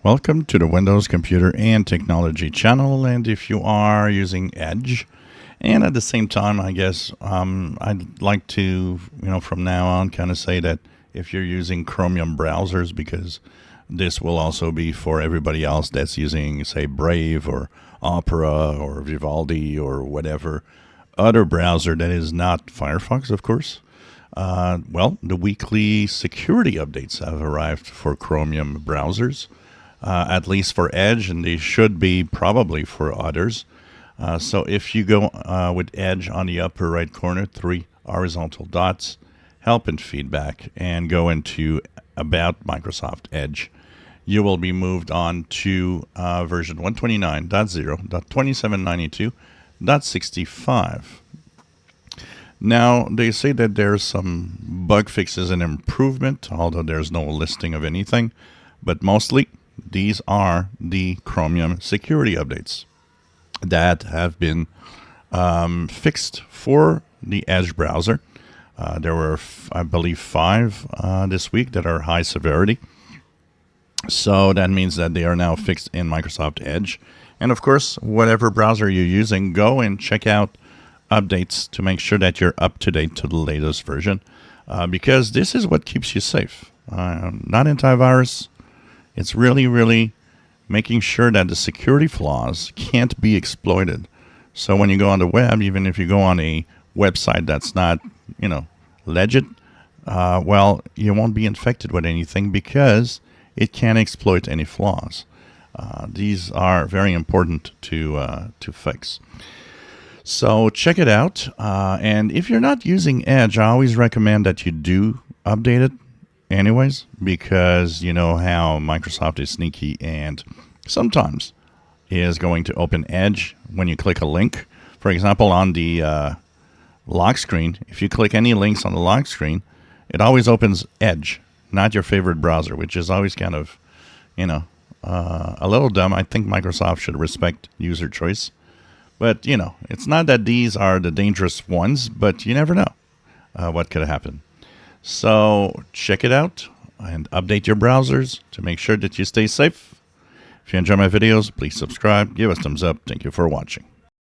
Welcome to the Windows Computer and Technology channel, and if you are using Edge, and at the same time, I guess I'd like to, from now on kind of say that if you're using Chromium browsers, because this will also be for everybody else that's using, say, Brave or Opera or Vivaldi or whatever other browser that is not Firefox, of course. Well, the weekly security updates have arrived for Chromium browsers. At least for Edge, and they should be probably for others. So if you go with Edge on the upper right corner, 3 horizontal dots, help and feedback, and go into About Microsoft Edge, you will be moved on to version 129.0.2792.65. Now, they say that there's some bug fixes and improvement, although there's no listing of anything, but mostly these are the Chromium security updates that have been fixed for the Edge browser. There were, I believe, 5 this week that are high severity. So that means that they are now fixed in Microsoft Edge. And of course, whatever browser you're using, go and check out updates to make sure that you're up to date to the latest version, because this is what keeps you safe. Not antivirus. It's really making sure that the security flaws can't be exploited. So when you go on the web, even if you go on a website that's not, legit, well, you won't be infected with anything because it can't exploit any flaws. These are very important to fix. So check it out. And if you're not using Edge, I always recommend that you do update it anyways, because you know how Microsoft is sneaky and sometimes is going to open Edge when you click a link. For example, on the lock screen, if you click any links on the lock screen, it always opens Edge, not your favorite browser, which is always kind of, a little dumb. I think Microsoft should respect user choice. But, it's not that these are the dangerous ones, but you never know what could happen. So check it out and update your browsers to make sure that you stay safe. If you enjoy my videos, please subscribe, give us a thumbs up. Thank you for watching.